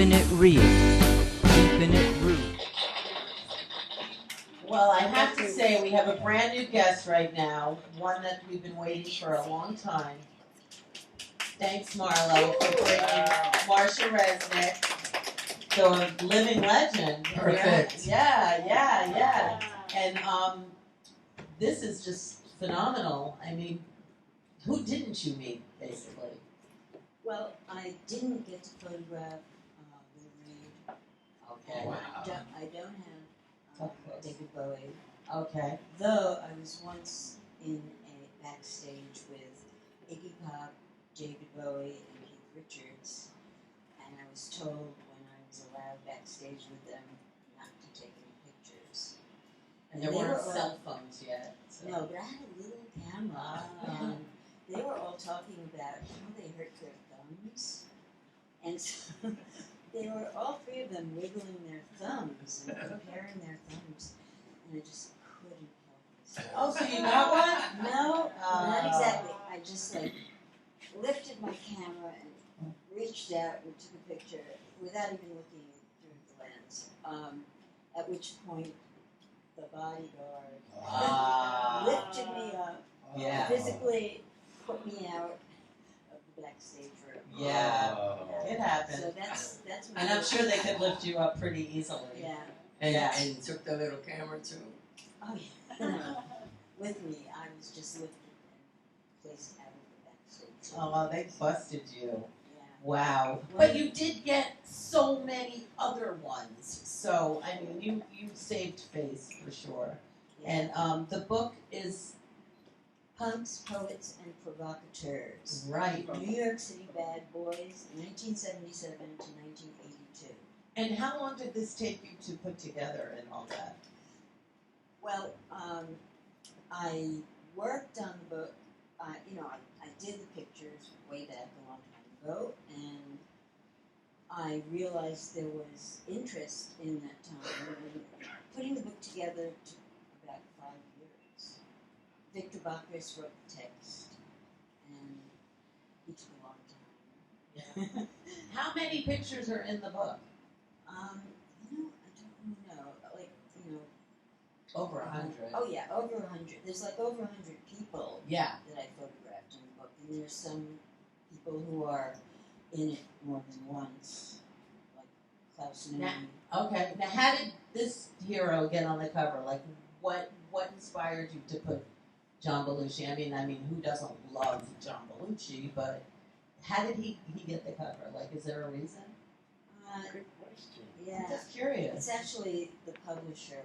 keeping it real, keeping it rude. Well, I have to say we have a brand new guest right now, one that we've been waiting for a long time. Thanks, Marlo, for bringing Marcia Resnick, the living legend. Perfect. Yeah. And this is just phenomenal. I mean, who didn't you meet, basically? Well, I didn't get to photograph Lou Reed. Okay. Wow. I don't have David Bowie. Okay. Though I was once in a backstage with Iggy Pop, David Bowie, and Keith Richards, and I was told when I was allowed backstage with them not to take any pictures. And there weren't cell phones yet. So. No, but I had a little camera, and they were all talking about how they hurt their thumbs, and so they were all three of them wiggling their thumbs and comparing their thumbs, and I just couldn't help myself. Oh, so you got one? No, not exactly. I just lifted my camera and reached out and took a picture without even looking through the lens. At which point, the bodyguard lifted me up, physically put me out of the backstage room. Yeah, it happened. So that's my. And I'm sure they could lift you up pretty easily. Yeah. And you took the little camera too? Oh yeah. With me, I was just lifted and placed out of the backstage room. Oh, they busted you. Yeah. Wow. But you did get so many other ones. So, I mean, you saved face for sure. Yeah. And the book is... Punks, Poets, and Provocateurs. Right. New York City Bad Boys, 1977 to 1982. And how long did this take you to put together and all that? Well, I worked on the book. I did the pictures way back a long time ago, and I realized there was interest in that time. And putting the book together took about 5 years. Victor Bacchus wrote the text, and he took a long time. How many pictures are in the book? I don't know. Over 100. Oh yeah, over 100. There's over 100 people Yeah. that I photographed in the book, and there's some people who are in it more than once, like Klaus Nomi. Okay. Now, how did this hero get on the cover? Like, what inspired you to put John Belushi? I mean, who doesn't love John Belushi? But how did he get the cover? Like, is there a reason? Good question. Yeah, I'm just curious. it's actually the publisher.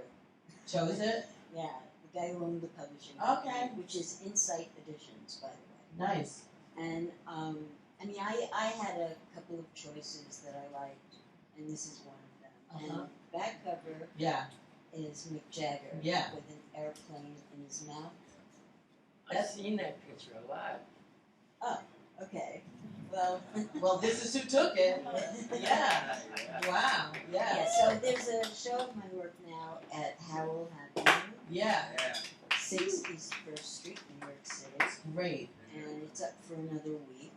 Chose it? Yeah, the guy who owned the publishing Okay. company, which is Insight Editions, by the way. Nice. And I had a couple of choices that I liked, and this is one of them. And the back cover is Mick Jagger with an airplane in his mouth. I've seen that picture a lot. Oh, okay. Well, this is who took it. Yeah. Wow. Yeah. Yeah, so there's a show of my work now at Howell Avenue, Yeah. 6 East 1st Street, New York City. Great. And it's up for another week.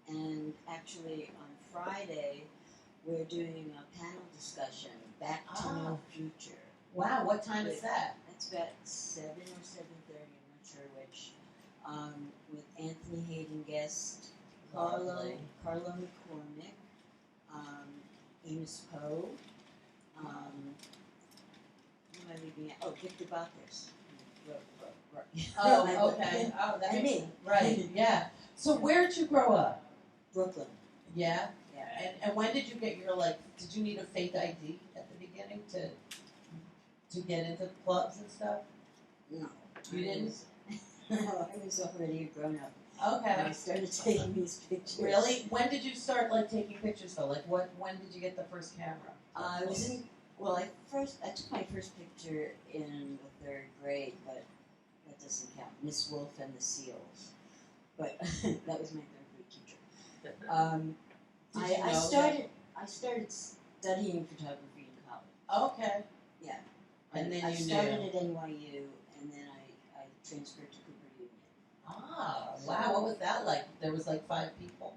And actually, on Friday, we're doing a panel discussion, Back to No Future. Wow. What time is that? That's about 7 or 7:30, I'm not sure which. With Anthony Hayden Guest, Carlo McCormick, Amos Poe, who am I leaving out? Oh, Victor Bacchus. Oh, okay. Oh, that and makes me. Right. Yeah. So where'd you grow up? Brooklyn. Yeah. Yeah. And when did you get your did you need a fake ID at the beginning to get into clubs and stuff? No. You didn't? No, I was already a grown up. Okay. When I started taking these pictures. Really? When did you start taking pictures though? When did you get the first camera? I was in. Well, I took my first picture in the 3rd grade, but that doesn't count. Miss Wolf and the Seals. But that was my 3rd grade teacher. I started studying photography in college. Okay. Yeah. And then I you started knew. at NYU, and then I transferred to Cooper Union. Ah, wow. What was that like? There was 5 people.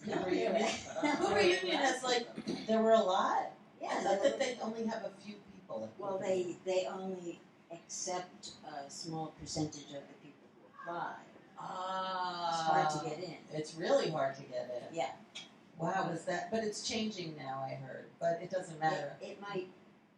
The No, reunion. they're- The reunion is like there were a lot. Yeah, I thought that they only have a few people. well, they only accept a small percentage of the people who apply. It's hard to get in. It's really hard to get in. Yeah. Wow, is that? But it's changing now. I heard, but it doesn't matter. It might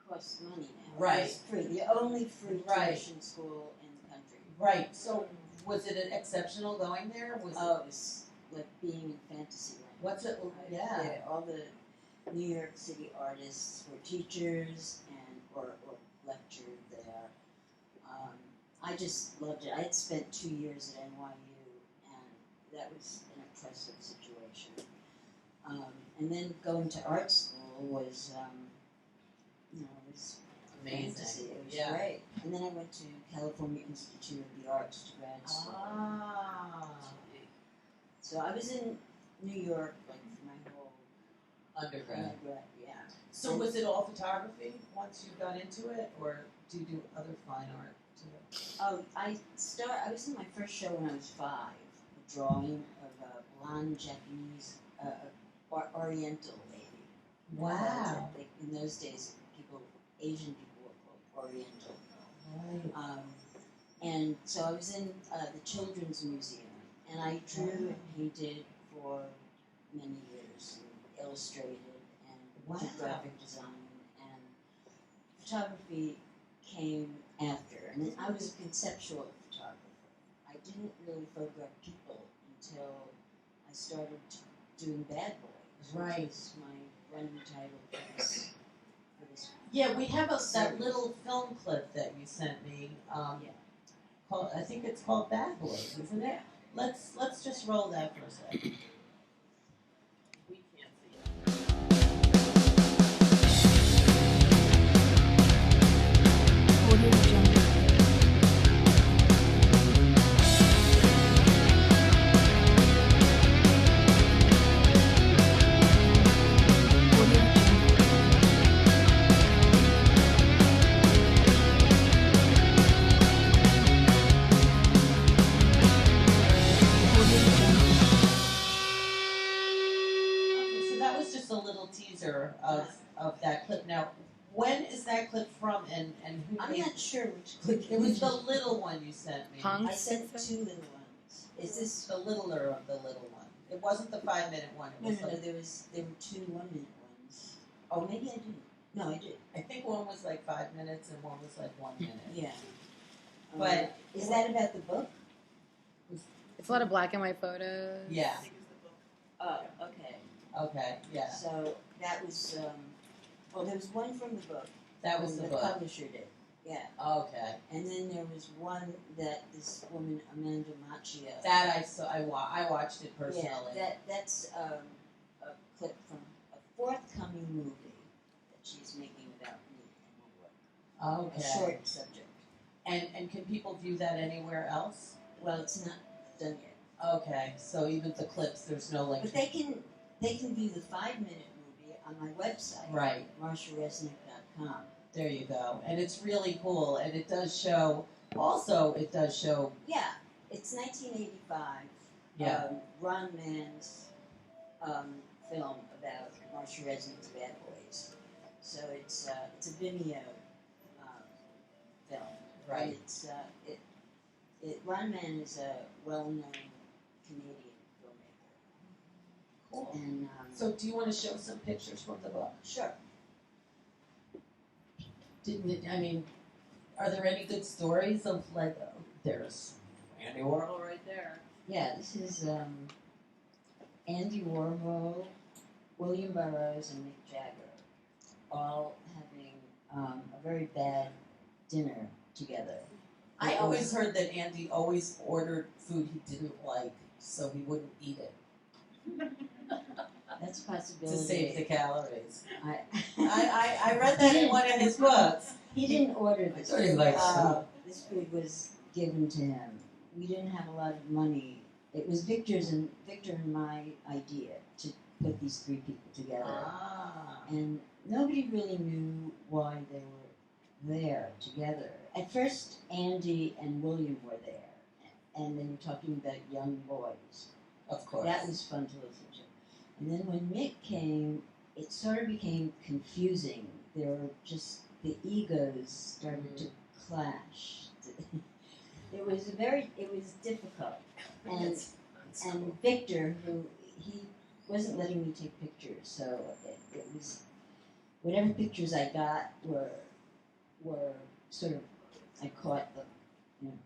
cost money now. Right. It's free. The only free Right. tuition school in the country. Right. So, was it exceptional going there? Was Oh, it was like being in Fantasyland. what's it? Yeah. All the New York City artists were teachers and or lectured there. I just loved it. I had spent 2 years at NYU, and that was an oppressive situation. And then going to art school was, it was Amazing. fantasy. It was Yeah. great. And then I went to California Institute of the Arts to grad school. Ah. So I was in New York like for my whole Undergrad. undergrad. Yeah. So was it all photography once you got into it, or do you do other fine art too? Oh, I was in my first show when I was 5. A drawing of a blonde Japanese Oriental lady. Wow. Like in those days, Asian people were called Oriental. Right. And so I was in the Children's Museum, and I drew and painted for many years, and illustrated and did graphic design, and photography came after. And then I was a conceptual photographer. I didn't really photograph people until I started doing Bad Boys, Right. which is my running title for this. Yeah, we have that little film clip that you sent me. Yeah. Called, I think it's called Bad Boys, isn't it? Let's just roll that for a second. We can't see it. Audio Jungle. Audio Jungle. Audio Jungle. Okay, so that was just a little teaser of that clip. Now, when is that clip from, and who I'm made not sure which clip it? Was the little one you sent me? Punk? I sent 2 little ones. Is this? The littler of the little one. It wasn't the 5-minute one. It No, was no, like, there were 2 1-minute ones. Oh, maybe I didn't. No, I did. I think one was like 5 minutes and one was like 1 minute. Yeah. But- is that about the book? It's a lot of black and white photos. Yeah. Oh, okay. Okay. Yeah. So that was. Well, there was one from the book. That was the book. publisher did. Yeah. Okay. And then there was one that this woman Amanda Macchio. That I saw. I watched it personally. Yeah. That's a clip from a forthcoming movie that she's making about me and my work. Okay. A short subject. And can people view that anywhere else? Well, it's not done yet. Okay. So even the clips, there's no link. But they can view the 5-minute movie on my website. Right. MarciaResnick.com. There you go. And it's really cool. And it does show. Also, it does show. Yeah, it's 1985. Yeah. Ron Mann's film about Marcia Resnick's Bad Boys. So it's a Vimeo film. Right. And it's Ron Mann is a well-known Canadian filmmaker. Cool. And So do you want to show some pictures from the book? sure. Didn't it? I mean, are there any good stories of like? There's Andy Warhol right there. Yeah, this is Andy Warhol, William Burroughs, and Mick Jagger, all having a very bad dinner together. I always heard that Andy always ordered food he didn't like, so he wouldn't eat it That's a to possibility. save the calories. I I read that in one of his books. He didn't order this. I thought he liked This food was given to him. We didn't have a lot of money. It was Victor and my idea to put these 3 people together. Ah. And nobody really knew why they were there together. At first, Andy and William were there, and they were talking about young boys. Of course. That was fun to listen to. And then when Mick came, it sort of became confusing. There were just the egos started to clash. It was difficult. And Victor, he wasn't letting me take pictures, so it was whatever pictures I got were sort of, I caught them. You know,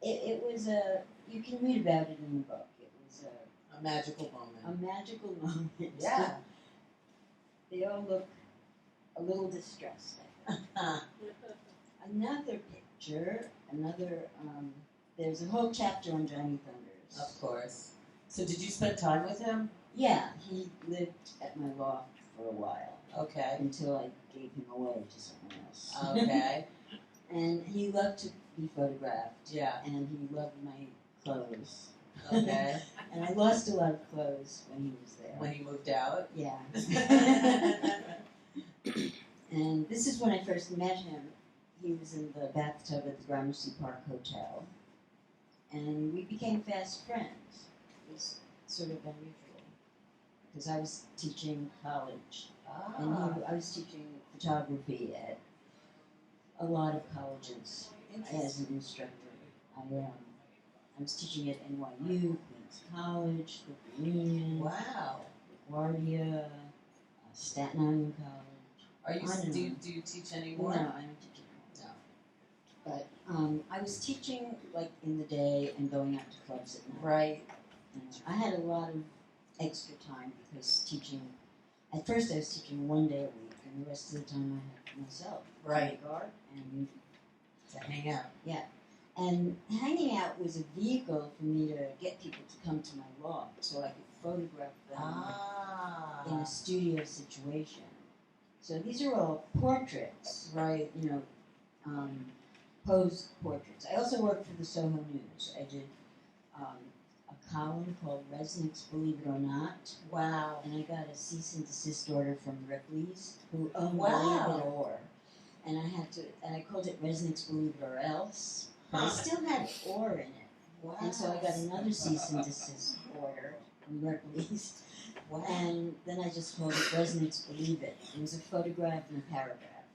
it was you can read about it in the book. It was A magical moment. a magical moment. Yeah. They all look a little distressed. Another picture, there's a whole chapter on Jonny Thunders. Of course. So did you spend time with him? Yeah, he lived at my loft for a while Okay. until I gave him away to someone else. Okay. And he loved to be photographed. Yeah. And he loved my clothes. Okay. And I lost a lot of clothes when he was there. When he moved out? Yeah. And this is when I first met him. He was in the bathtub at the Gramercy Park Hotel. And we became fast friends. It was sort of unusual. Because I was teaching college. And I was teaching photography at a lot of colleges as an instructor. I was teaching at NYU, Queens College, Cooper Union, Wow. LaGuardia, Staten Island College. Are you? I don't Do you know. teach No, anymore? I don't teach anymore. No. But I was teaching like in the day and going out to clubs at night. Right. And I had a lot of extra time because teaching. At first, I was teaching 1 day a week, and the rest of the time I had myself. Right. Guard and To hang out. And hanging out was a vehicle for me to get people to come to my loft so I could photograph them in a studio situation. So these are all portraits, Right. you know, posed portraits. I also worked for the Soho News. I did a column called Resnick's Believe It or Not, Wow. and I got a cease and desist order from Ripley's, who owned Wow. Believe It Or. And I called it Resnick's Believe It or Else. But I still had or in it. Wow. And so I got another cease and desist order from Ripley's. Wow. And then I just called it Resnick's Believe It. It was a photograph and a paragraph.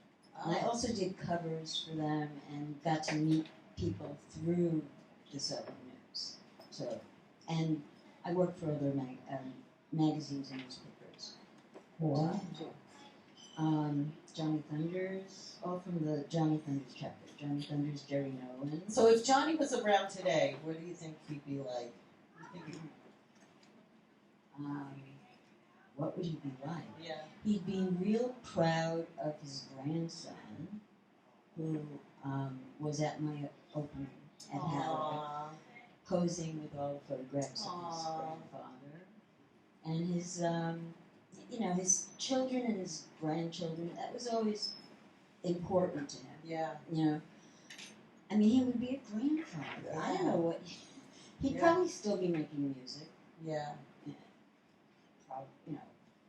And I also did covers for them and got to meet people through the Soho News. So, and I worked for other magazines and newspapers. Wow. Jonny Thunders, all from the Jonny Thunders chapter. Jonny Thunders, Jerry Nolan. So if Jonny was around today, what do you think he'd be like? What would he be like? Yeah. He'd be real proud of his grandson, who was at my opening at Howard, posing with all the photographs of his grandfather, and his, his children and his grandchildren. That was always important to him. Yeah. You know, I mean, he would be a grandfather. I don't know what. He'd Yeah. probably still be making music. Yeah.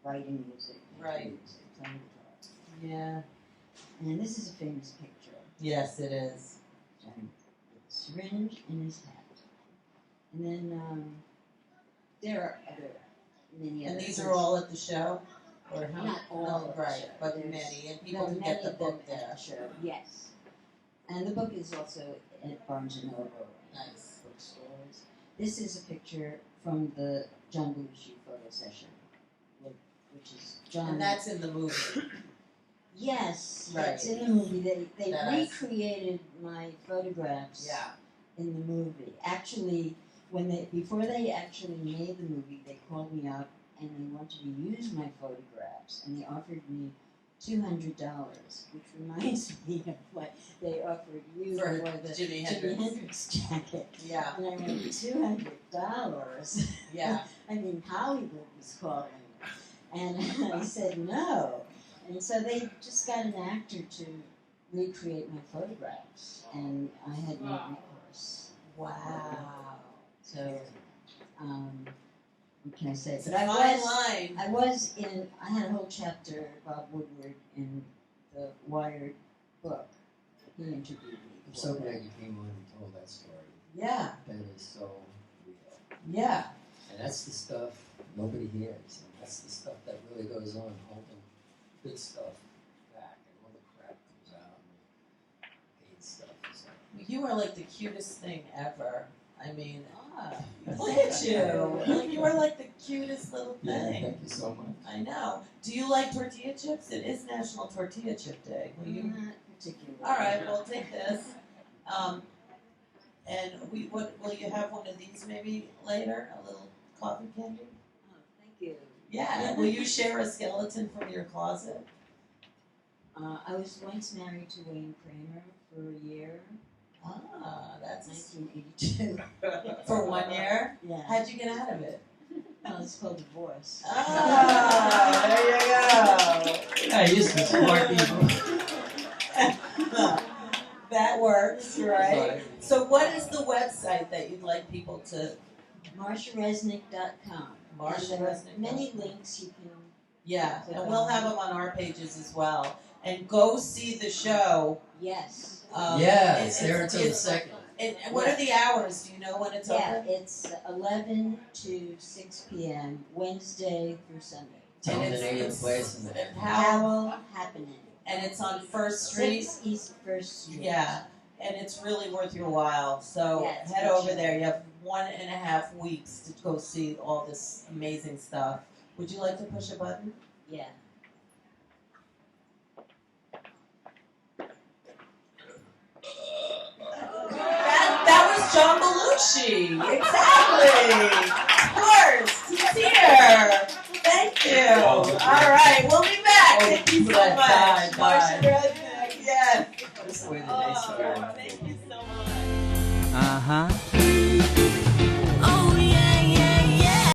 Writing music. Right. Music, playing guitar. Yeah. And this is a famous picture. Yes, it is. Johnny with a syringe in his hat. And then there are many And other. these are all at the show? Or how? Not all No, at the right, show. but There's- many. And people No, can many get the of them book at there. the show. Yes. And the book is also at Barnes & Noble and Nice. bookstores. This is a picture from the John Belushi photo session, which is John. And that's in the movie. Yes, Right. it's in the movie. They That I- recreated my photographs Yeah. in the movie. Actually, before they actually made the movie, they called me up and they wanted to use my photographs, and they offered me $200, which reminds me of what they offered you For for the Jimi Jimi Hendrix. Hendrix jacket. Yeah. And I went, $200? Yeah. I mean, Hollywood was calling. And I said no. And so they just got an actor to recreate my photographs, and I had no recourse. Wow. So, what can I say? It's a But fine line. I had a whole chapter, Bob Woodward, in the Wired book. He interviewed me. I'm so glad you came on and told that story. Yeah. That is so real. Yeah. And that's the stuff nobody hears. And that's the stuff that really goes on, holding good stuff back, and all the crap comes out. And hate stuff. So. You are like the cutest thing ever. I mean, look at you. Like, you are like the cutest little Yeah, thing. thank you so much. I know. Do you like tortilla chips? It is National Tortilla Chip Day. Will you? Not particularly. All right, we'll take this. And will you have one of these maybe later? A little coffee candy? Oh, thank you. Yeah. And will you share a skeleton from your closet? I was once married to Wayne Kramer for a year, Ah, that's 1982. for 1 year. Yeah. How'd you get out of it? Well, it's called divorce. Ah, there you go. I used to smart people. That works, right? Right. So what is the website that you'd like people to... MarciaResnick.com. Marcia And there are Resnick. many links you can. Yeah, and we'll have them on our pages as well. And go see the show. Yes. Yeah, it's there until the it's- second. And what are the hours? Do you know when it's Yeah, open? it's 11 to 6 p.m. Wednesday through Sunday. Tell them the it's- name of the it's- place and the... And how? Powell Happening. And it's on First Street. 6 East First Street. Yeah, and it's really worth your while. So Yeah, it's head good over show. there. You have 1.5 weeks to go see all this amazing stuff. Would you like to push a button? Yeah. That was John Belushi. Exactly.